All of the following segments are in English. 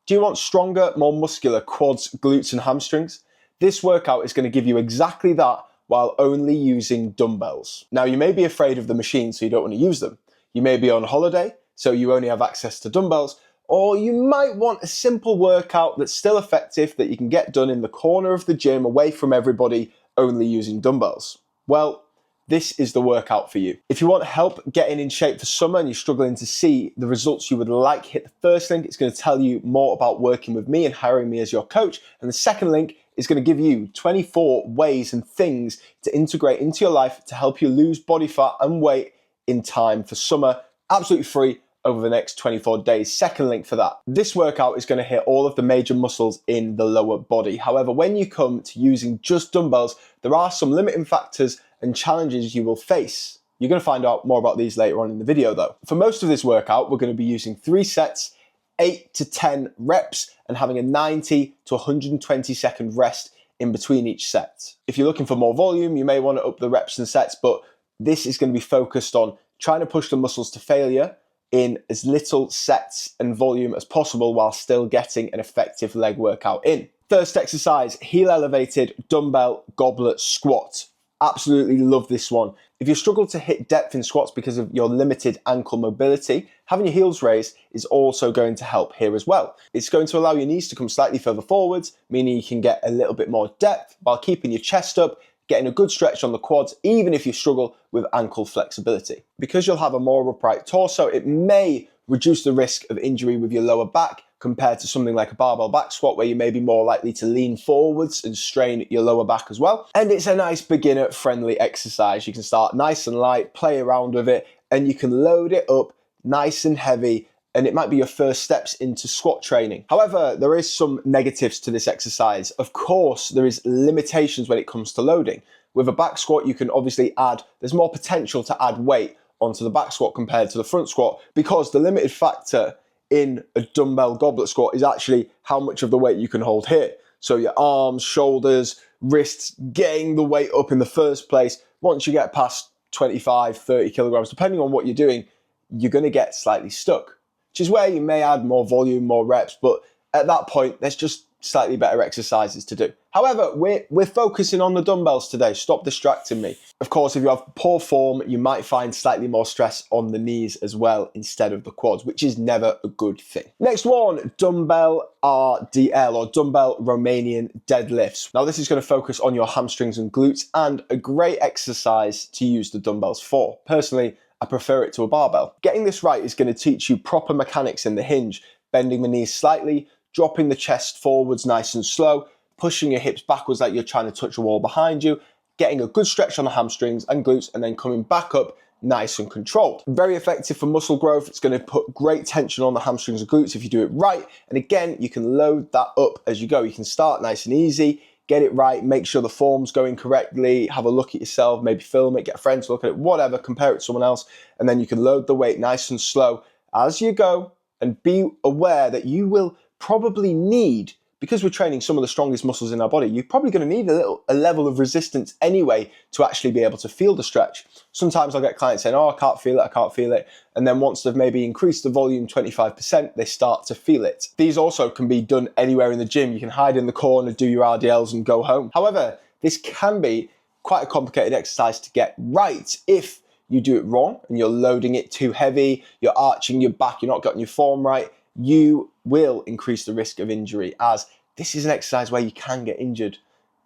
Do you want stronger, more muscular quads, glutes and hamstrings? This workout is going to give you exactly that while only using dumbbells. Now, you may be afraid of the machine, so you don't want to use them. You may be on holiday, so you only have access to dumbbells, or you might want a simple workout that's still effective that you can get done in the corner of the gym away from everybody, only using dumbbells. Well, this is the workout for you. If you want help getting in shape for summer and you're struggling to see the results you would like, hit the first link. It's going to tell you more about working with me and hiring me as your coach. And the second link is going to give you 24 ways and things to integrate into your life to help you lose body fat and weight in time for summer, absolutely free over the next 24 days. Second link for that. This workout is going to hit all of the major muscles in the lower body. However, when you come to using just dumbbells, there are some limiting factors and challenges you will face. You're going to find out more about these later on in the video though. For most of this workout, we're going to be using 3 sets, 8 to 10 reps, and having a 90 to 120 second rest in between each set. If you're looking for more volume, you may want to up the reps and sets, but this is going to be focused on trying to push the muscles to failure in as little sets and volume as possible while still getting an effective leg workout in. First exercise, heel elevated dumbbell goblet squat. Absolutely love this one. If you struggle to hit depth in squats because of your limited ankle mobility, having your heels raised is also going to help here as well. It's going to allow your knees to come slightly further forwards, meaning you can get a little bit more depth while keeping your chest up, getting a good stretch on the quads, even if you struggle with ankle flexibility. Because you'll have a more upright torso, it may reduce the risk of injury with your lower back compared to something like a barbell back squat where you may be more likely to lean forwards and strain your lower back as well. And it's a nice beginner friendly exercise. You can start nice and light, play around with it, and you can load it up nice and heavy, and it might be your first steps into squat training. However, there is some negatives to this exercise. Of course, there is limitations when it comes to loading. With a back squat, you can obviously there's more potential to add weight onto the back squat compared to the front squat, because the limited factor in a dumbbell goblet squat is actually how much of the weight you can hold here. So your arms, shoulders, wrists, getting the weight up in the first place. Once you get past 25, 30 kilograms, depending on what you're doing, you're going to get slightly stuck, which is where you may add more volume, more reps, but at that point, there's just slightly better exercises to do. However, we're focusing on the dumbbells today. Stop distracting me. Of course, if you have poor form, you might find slightly more stress on the knees as well instead of the quads, which is never a good thing. Next one, dumbbell RDL or dumbbell Romanian deadlifts. Now this is going to focus on your hamstrings and glutes, and a great exercise to use the dumbbells for. Personally, I prefer it to a barbell. Getting this right is going to teach you proper mechanics in the hinge, bending the knees slightly, dropping the chest forwards nice and slow, pushing your hips backwards like you're trying to touch a wall behind you, getting a good stretch on the hamstrings and glutes, and then coming back up nice and controlled. Very effective for muscle growth. It's going to put great tension on the hamstrings and glutes if you do it right. And again, you can load that up as you go. You can start nice and easy, get it right, make sure the form's going correctly, have a look at yourself, maybe film it, get a friend to look at it, whatever, compare it to someone else, and then you can load the weight nice and slow as you go, and be aware that you will probably need, because we're training some of the strongest muscles in our body, you're probably going to need a level of resistance anyway to actually be able to feel the stretch. Sometimes I'll get clients saying, oh, I can't feel it. And then once they've maybe increased the volume 25%, they start to feel it. These also can be done anywhere in the gym. You can hide in the corner, do your RDLs and go home. However, this can be quite a complicated exercise to get right if you do it wrong and you're loading it too heavy, you're arching your back, you're not getting your form right. You will increase the risk of injury, as this is an exercise where you can get injured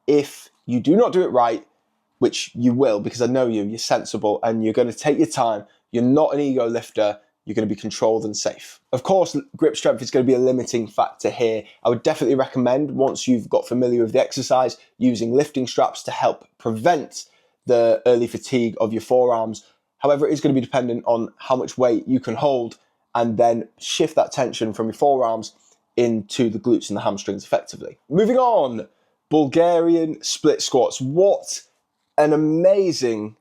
if you do not do it right, which you will, because I know you're sensible and you're going to take your time. You're not an ego lifter. You're going to be controlled and safe. Of course, grip strength is going to be a limiting factor here. I would definitely recommend, once you've got familiar with the exercise, using lifting straps to help prevent the early fatigue of your forearms. However, it is going to be dependent on how much weight you can hold, and then shift that tension from your forearms into the glutes and the hamstrings effectively. Moving on, Bulgarian split squats. What an amazing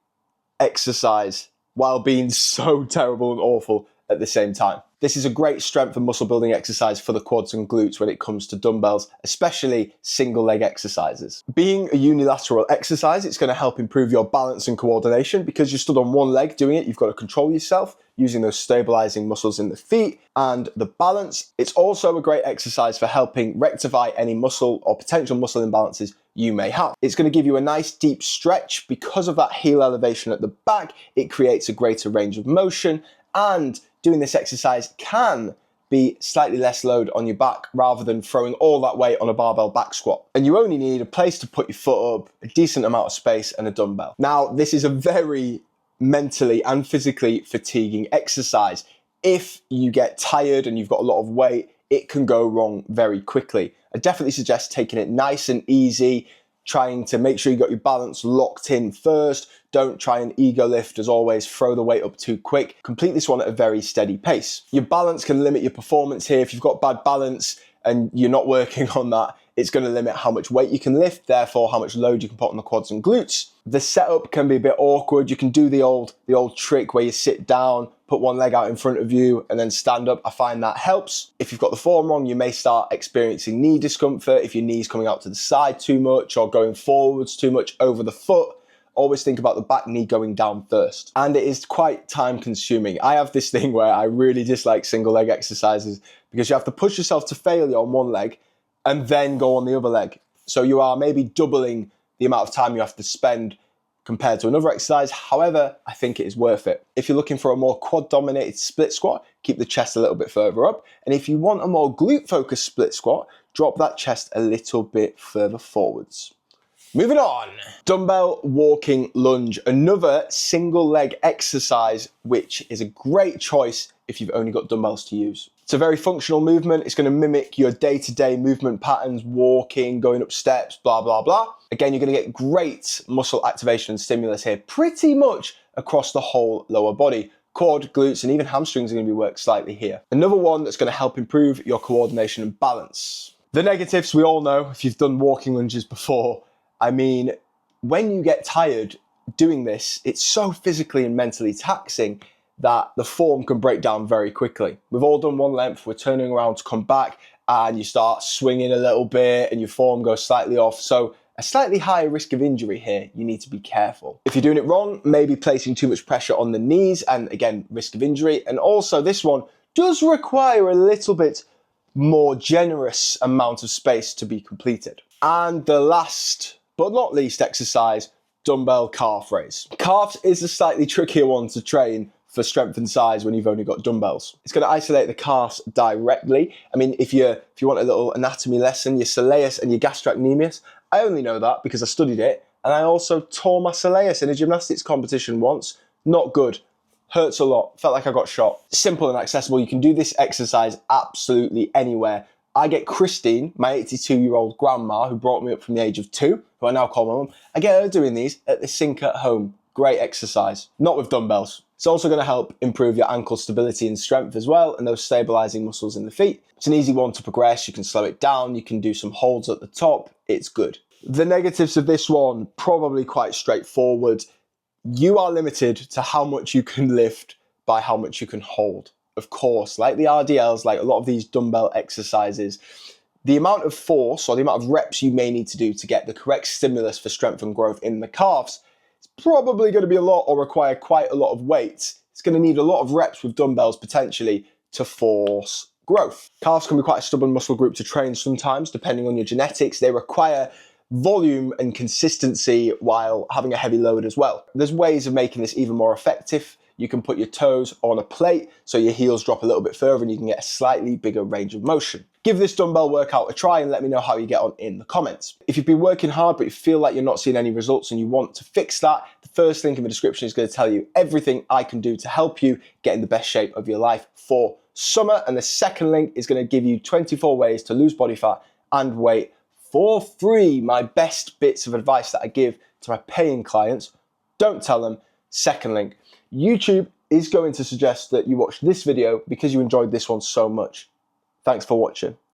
exercise while being so terrible and awful at the same time. This is a great strength and muscle building exercise for the quads and glutes when it comes to dumbbells, especially single leg exercises. Being a unilateral exercise, it's going to help improve your balance and coordination. Because you're stood on one leg doing it, you've got to control yourself using those stabilizing muscles in the feet and the balance. It's also a great exercise for helping rectify any muscle or potential muscle imbalances you may have. It's going to give you a nice deep stretch. Because of that heel elevation at the back, it creates a greater range of motion, and doing this exercise can be slightly less load on your back rather than throwing all that weight on a barbell back squat. And you only need a place to put your foot up, a decent amount of space, and a dumbbell. Now, this is a very mentally and physically fatiguing exercise. If you get tired and you've got a lot of weight, it can go wrong very quickly. I definitely suggest taking it nice and easy, trying to make sure you got your balance locked in first. Don't try and ego lift, as always, throw the weight up too quick. Complete this one at a very steady pace. Your balance can limit your performance here. If you've got bad balance and you're not working on that, it's going to limit how much weight you can lift, therefore how much load you can put on the quads and glutes. The setup can be a bit awkward. You can do the old trick where you sit down, put one leg out in front of you, and then stand up. I find that helps. If you've got the form wrong, you may start experiencing knee discomfort if your knee's coming out to the side too much or going forwards too much over the foot. Always think about the back knee going down first. And it is quite time consuming. I have this thing where I really dislike single leg exercises because you have to push yourself to failure on one leg and then go on the other leg. So you are maybe doubling the amount of time you have to spend compared to another exercise. However, I think it is worth it. If you're looking for a more quad dominated split squat, keep the chest a little bit further up. And if you want a more glute focused split squat, drop that chest a little bit further forwards. Moving on, dumbbell walking lunge, another single leg exercise, which is a great choice if you've only got dumbbells to use. It's a very functional movement. It's going to mimic your day-to-day movement patterns, walking, going up steps, blah, blah, blah. Again, you're going to get great muscle activation and stimulus here, pretty much across the whole lower body. Quad, glutes, and even hamstrings are going to be worked slightly here. Another one that's going to help improve your coordination and balance. The negatives, we all know if you've done walking lunges before. I mean, when you get tired doing this, it's so physically and mentally taxing that the form can break down very quickly. We've all done one length, we're turning around to come back and you start swinging a little bit and your form goes slightly off. So a slightly higher risk of injury here, you need to be careful. If you're doing it wrong, maybe placing too much pressure on the knees and again, risk of injury. And also this one does require a little bit more generous amount of space to be completed. And the last but not least exercise, dumbbell calf raise. Calves is a slightly trickier one to train for strength and size when you've only got dumbbells. It's going to isolate the calves directly. I mean, if you want a little anatomy lesson, your soleus and your gastrocnemius, I only know that because I studied it, and I also tore my soleus in a gymnastics competition once. Not good. Hurts a lot. Felt like I got shot. Simple and accessible. You can do this exercise absolutely anywhere. I get Christine, my 82-year-old grandma, who brought me up from the age of 2, who I now call my mum. I get her doing these at the sink at home. Great exercise. Not with dumbbells. It's also going to help improve your ankle stability and strength as well, and those stabilizing muscles in the feet. It's an easy one to progress. You can slow it down. You can do some holds at the top. It's good. The negatives of this one, probably quite straightforward. You are limited to how much you can lift by how much you can hold. Of course, like the RDLs, like a lot of these dumbbell exercises, the amount of force or the amount of reps you may need to do to get the correct stimulus for strength and growth in the calves is probably going to be a lot or require quite a lot of weight. It's going to need a lot of reps with dumbbells potentially to force growth. Calves can be quite a stubborn muscle group to train sometimes, depending on your genetics. They require volume and consistency while having a heavy load as well. There's ways of making this even more effective. You can put your toes on a plate so your heels drop a little bit further and you can get a slightly bigger range of motion. Give this dumbbell workout a try and let me know how you get on in the comments. If you've been working hard but you feel like you're not seeing any results and you want to fix that, the first link in the description is going to tell you everything I can do to help you get in the best shape of your life for summer. And the second link is going to give you 24 ways to lose body fat and weight for free. My best bits of advice that I give to my paying clients. Don't tell them. Second link. YouTube is going to suggest that you watch this video because you enjoyed this one so much. Thanks for watching.